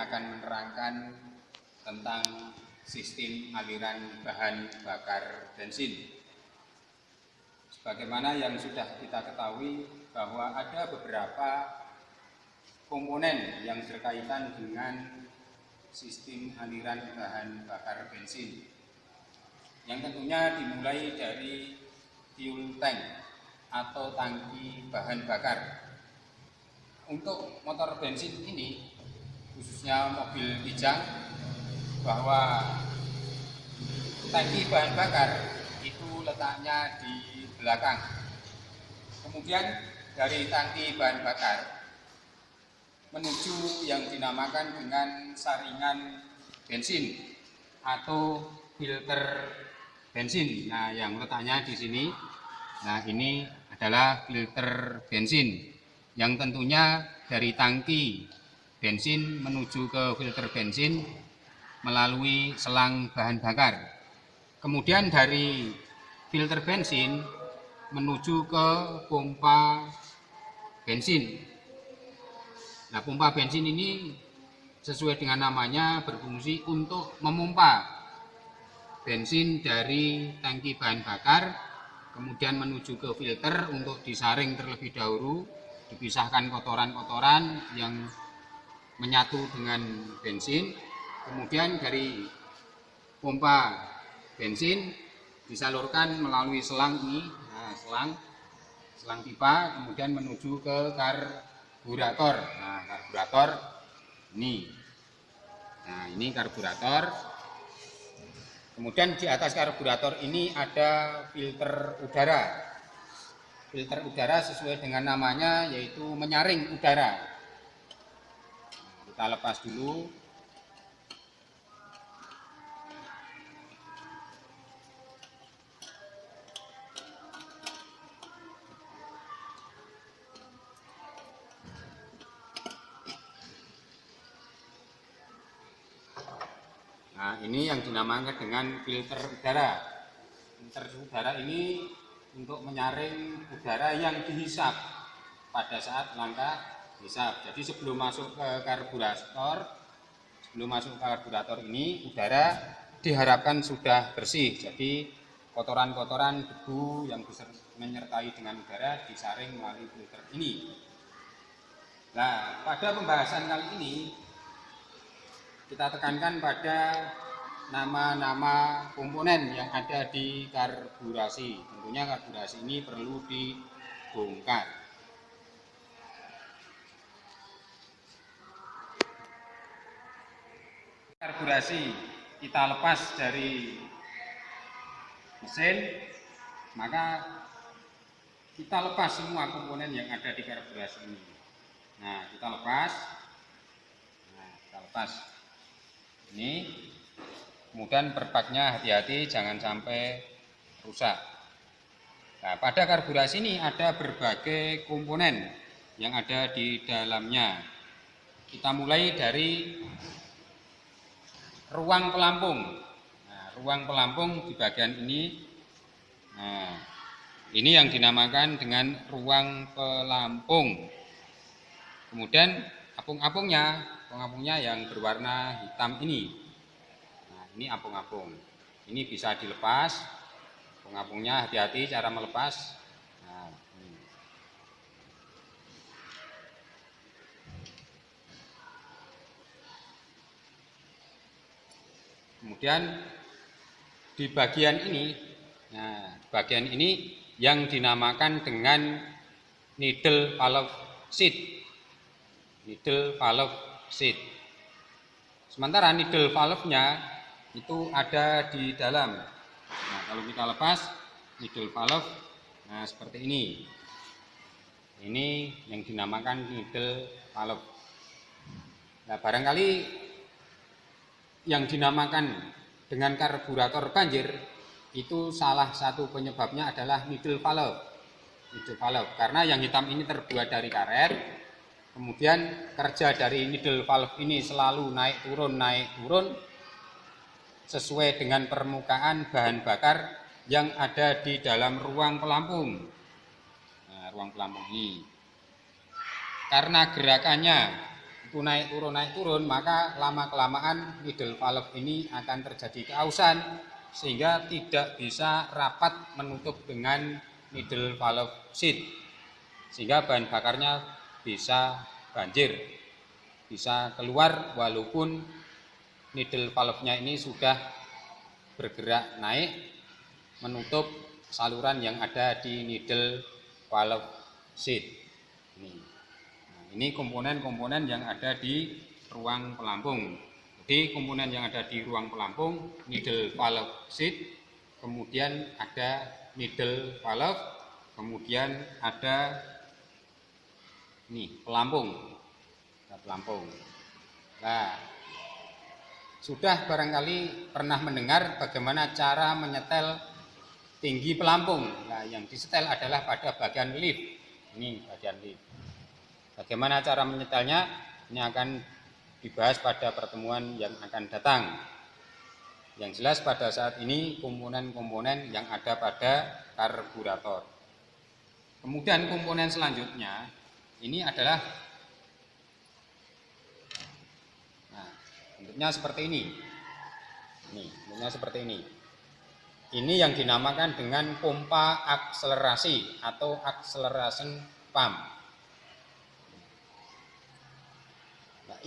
akan menerangkan tentang sistem aliran bahan bakar bensin. Sebagaimana yang sudah kita ketahui bahwa ada beberapa komponen yang berkaitan dengan sistem aliran bahan bakar bensin, yang tentunya dimulai dari fuel tank atau tangki bahan bakar. Untuk motor bensin ini, khususnya mobil Kijang, bahwa tangki bahan bakar itu letaknya di belakang. Kemudian dari tangki bahan bakar menuju yang dinamakan dengan saringan bensin atau filter bensin. Nah, yang letaknya di sini. Nah, ini adalah filter bensin yang tentunya dari tangki bensin menuju ke filter bensin melalui selang bahan bakar. Kemudian dari filter bensin menuju ke pompa bensin. Nah, pompa bensin ini sesuai dengan namanya berfungsi untuk memompa bensin dari tangki bahan bakar kemudian menuju ke filter untuk disaring terlebih dahulu, dipisahkan kotoran-kotoran yang menyatu dengan bensin. Kemudian dari pompa bensin disalurkan melalui selang ini, selang pipa, kemudian menuju ke karburator. Nah, karburator ini. Nah, ini karburator. Kemudian di atas karburator ini ada filter udara. Filter udara sesuai dengan namanya yaitu menyaring udara. Nah, kita lepas dulu. Nah, ini yang dinamakan dengan filter udara. Filter udara ini untuk menyaring udara yang dihisap pada saat langkah hisap. Jadi sebelum masuk ke karburator ini, udara diharapkan sudah bersih. Jadi kotoran-kotoran, debu yang menyertai dengan udara disaring melalui filter ini. Nah, pada pembahasan kali ini kita tekankan pada nama-nama komponen yang ada di karburasi. Tentunya karburasi ini perlu dibongkar. Karburasi kita lepas dari mesin, maka kita lepas semua komponen yang ada di karburasi ini. Nah, kita lepas. Ini, kemudian perpaknya hati-hati jangan sampai rusak. Nah, pada karburasi ini ada berbagai komponen yang ada di dalamnya. Kita mulai dari ruang pelampung. Nah, ruang pelampung di bagian ini. Nah, ini yang dinamakan dengan ruang pelampung. Kemudian apung-apungnya yang berwarna hitam ini. Nah, ini apung-apung. Ini bisa dilepas. Apung-apungnya hati-hati cara melepas. Nah, ini. Kemudian di bagian ini, yang dinamakan dengan needle valve seat. Needle valve seat. Sementara needle valve-nya itu ada di dalam. Nah, kalau kita lepas needle valve, nah seperti ini. Ini yang dinamakan needle valve. Nah, barangkali yang dinamakan dengan karburator banjir itu salah satu penyebabnya adalah needle valve. Needle valve karena yang hitam ini terbuat dari karet. Kemudian kerja dari needle valve ini selalu naik turun sesuai dengan permukaan bahan bakar yang ada di dalam ruang pelampung. Nah, ruang pelampung ini. Karena gerakannya itu itu naik turun, maka lama-kelamaan middle valve ini akan terjadi keausan sehingga tidak bisa rapat menutup dengan middle valve seat, sehingga bahan bakarnya bisa banjir, bisa keluar walaupun middle valve-nya ini sudah bergerak naik menutup saluran yang ada di middle valve seat. Ini komponen-komponen yang ada di ruang pelampung. Jadi komponen yang ada di ruang pelampung, middle valve seat, kemudian ada middle valve, kemudian ada pelampung. Nah, sudah barangkali pernah mendengar bagaimana cara menyetel tinggi pelampung. Nah, yang disetel adalah pada bagian lift. Ini bagian lift. Bagaimana cara menyetelnya? Ini akan dibahas pada pertemuan yang akan datang. Yang jelas pada saat ini komponen-komponen yang ada pada karburator. Kemudian komponen selanjutnya ini adalah bentuknya seperti ini. Bentuknya seperti ini. Ini yang dinamakan dengan pompa akselerasi atau acceleration pump.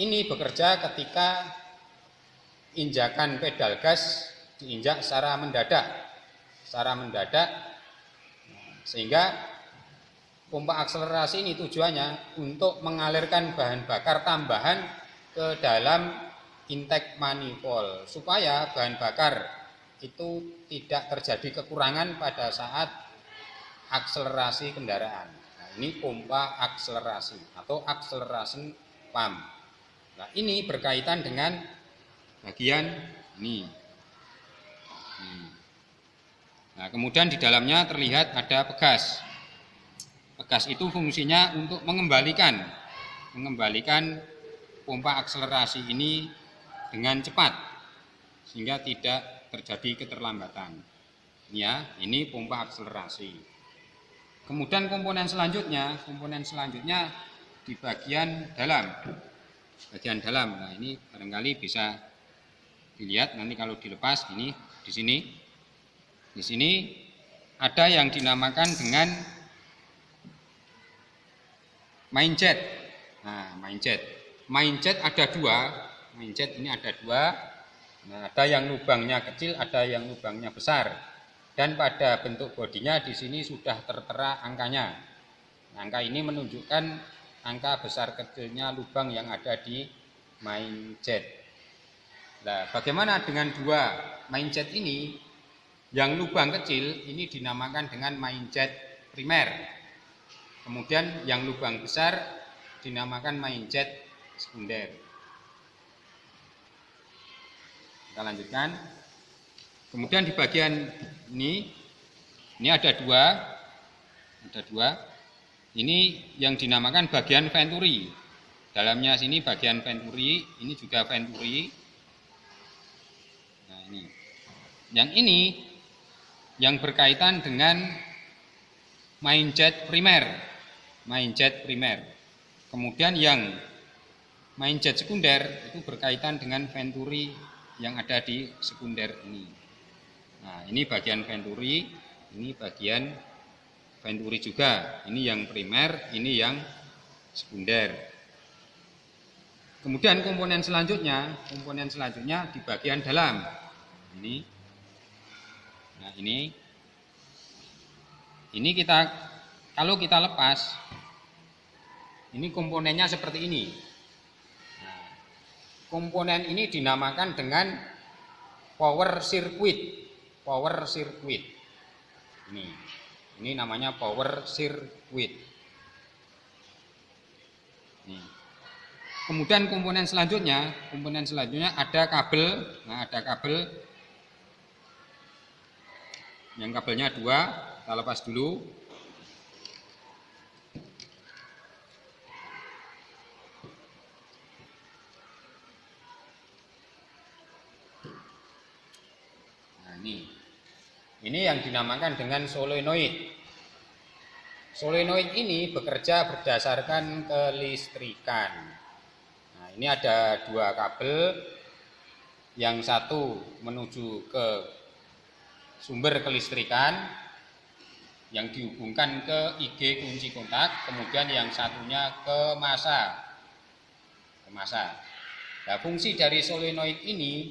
Ini bekerja ketika injakan pedal gas diinjak secara mendadak, sehingga pompa akselerasi ini tujuannya untuk mengalirkan bahan bakar tambahan ke dalam intake manifold supaya bahan bakar itu tidak terjadi kekurangan pada saat akselerasi kendaraan. Nah, ini pompa akselerasi atau acceleration pump. Nah, ini berkaitan dengan bagian ini. Nah, kemudian di dalamnya terlihat ada pegas. Pegas itu fungsinya untuk mengembalikan pompa akselerasi ini dengan cepat sehingga tidak terjadi keterlambatan. Ini pompa akselerasi. Kemudian komponen selanjutnya di bagian dalam. Nah, ini barangkali bisa dilihat nanti kalau dilepas ini di sini. Di sini ada yang dinamakan dengan main jet. Nah, main jet ada dua. Main jet ini ada dua. Nah, ada yang lubangnya kecil, ada yang lubangnya besar. Dan pada bentuk bodinya di sini sudah tertera angkanya. Angka ini menunjukkan angka besar kecilnya lubang yang ada di main jet. Nah, bagaimana dengan dua main jet ini? Yang lubang kecil ini dinamakan dengan main jet primer. Kemudian yang lubang besar dinamakan main jet sekunder. Kita lanjutkan. Kemudian di bagian ini ada dua. Ini yang dinamakan bagian venturi. Dalamnya sini bagian venturi, ini juga venturi. Nah, ini. Yang ini yang berkaitan dengan main jet primer. Kemudian yang main jet sekunder itu berkaitan dengan venturi yang ada di sekunder ini. Nah, ini bagian venturi, ini bagian venturi juga. Ini yang primer, ini yang sekunder. Kemudian komponen selanjutnya di bagian dalam. Ini. Nah, ini kalau kita lepas, ini komponennya seperti ini. Nah, komponen ini dinamakan dengan power circuit. Ini namanya power circuit. Kemudian komponen selanjutnya ada kabel. Nah, ada kabel. Yang kabelnya dua, kita lepas dulu. Nah, ini yang dinamakan dengan solenoid. Solenoid ini bekerja berdasarkan kelistrikan. Nah, Ini ada dua kabel, yang satu menuju ke sumber kelistrikan yang dihubungkan ke IG kunci kontak, kemudian yang satunya ke massa. Nah, fungsi dari solenoid ini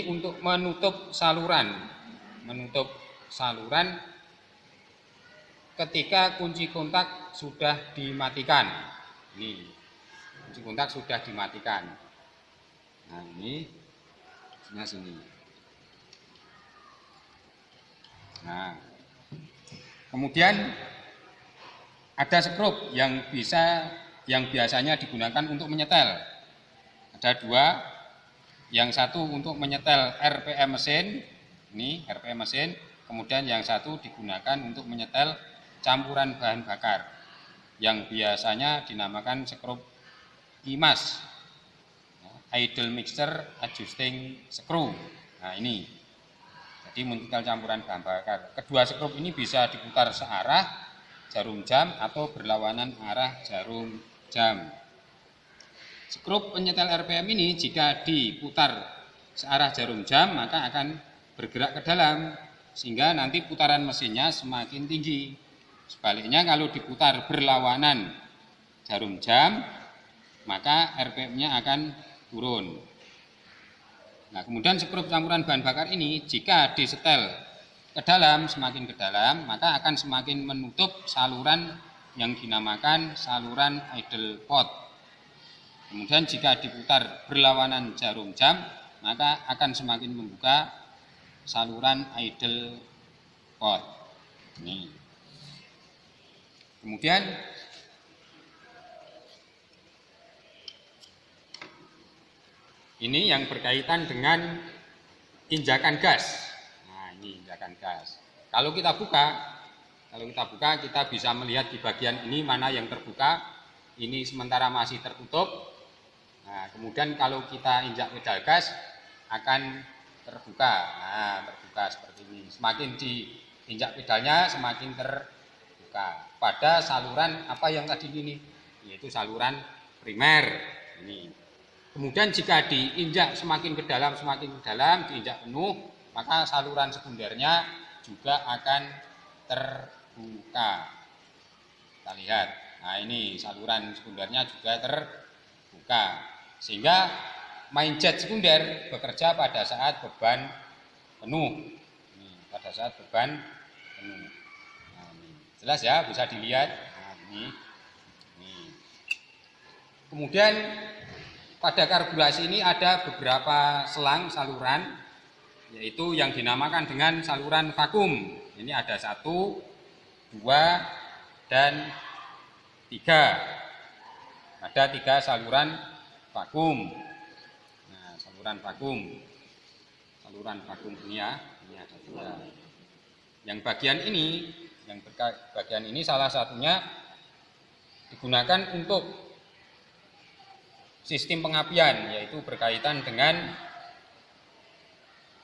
untuk menutup saluran ketika kunci kontak sudah dimatikan. Ini kunci kontak sudah dimatikan. Nah, ini sini. Nah, kemudian ada skrup yang biasanya digunakan untuk menyetel. Ada dua, yang satu untuk menyetel RPM mesin, ini RPM mesin, kemudian yang satu digunakan untuk menyetel campuran bahan bakar, yang biasanya dinamakan skrup IMAS, Idle Mixture Adjusting Screw. Nah, ini jadi menyetel campuran bahan bakar. Kedua skrup ini bisa diputar searah jarum jam atau berlawanan arah jarum jam. Skrup penyetel RPM ini jika diputar searah jarum jam maka akan bergerak ke dalam sehingga nanti putaran mesinnya semakin tinggi. Sebaliknya kalau diputar berlawanan jarum jam maka RPM-nya akan turun. Nah, kemudian skrup campuran bahan bakar ini jika disetel ke dalam, semakin ke dalam, maka akan semakin menutup saluran yang dinamakan saluran idle pot. Kemudian jika diputar berlawanan jarum jam, maka akan semakin membuka saluran idle pot. Ini. Kemudian ini yang berkaitan dengan injakan gas. Nah, ini injakan gas. Kalau kita buka, kita bisa melihat di bagian ini mana yang terbuka. Ini sementara masih tertutup. Nah, kemudian kalau kita injak pedal gas akan terbuka. Nah, terbuka seperti ini. Semakin diinjak pedalnya semakin terbuka. Pada saluran apa yang tadi ini? Yaitu saluran primer. Ini. Kemudian jika diinjak semakin ke dalam, diinjak penuh, maka saluran sekundernya juga akan terbuka. Kita lihat, nah ini saluran sekundernya juga terbuka. Sehingga main jet sekunder bekerja pada saat beban penuh. Pada saat beban penuh. Nah, ini. Jelas ya, bisa dilihat. Nah, ini. Kemudian pada karburasi ini ada beberapa selang saluran, yaitu yang dinamakan dengan saluran vakum. Ini ada 1, 2, dan 3. Ada 3 saluran vakum. Nah, saluran vakum ini ya, ini ada 2. Yang bagian ini salah satunya digunakan untuk sistem pengapian, yaitu berkaitan dengan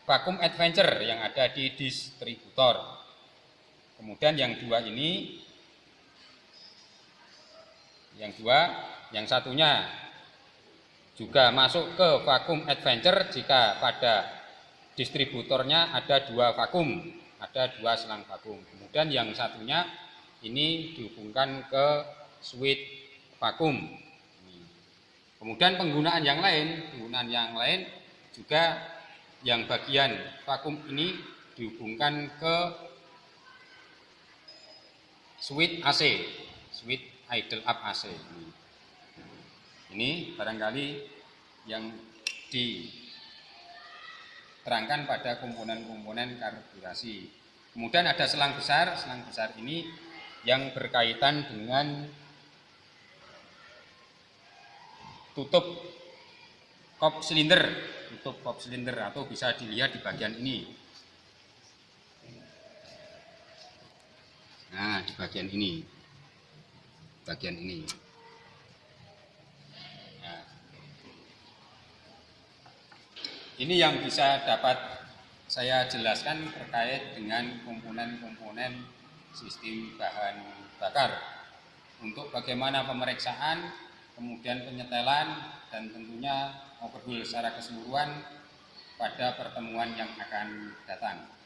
vakum adventure yang ada di distributor. Kemudian yang 2 ini, yang satunya juga masuk ke vakum adventure jika pada distributornya ada 2 vakum, ada 2 selang vakum. Kemudian yang satunya ini dihubungkan ke switch vakum. Kemudian penggunaan yang lain juga yang bagian vakum ini dihubungkan ke switch AC, switch idle up AC. Ini barangkali yang diterangkan pada komponen-komponen karburasi. Kemudian ada selang besar ini yang berkaitan dengan tutup kop silinder atau bisa dilihat di bagian ini. Nah, di bagian ini. Nah, ini yang bisa dapat saya jelaskan terkait dengan komponen-komponen sistem bahan bakar. Untuk bagaimana pemeriksaan kemudian penyetelan, dan tentunya overhaul secara keseluruhan pada pertemuan yang akan datang.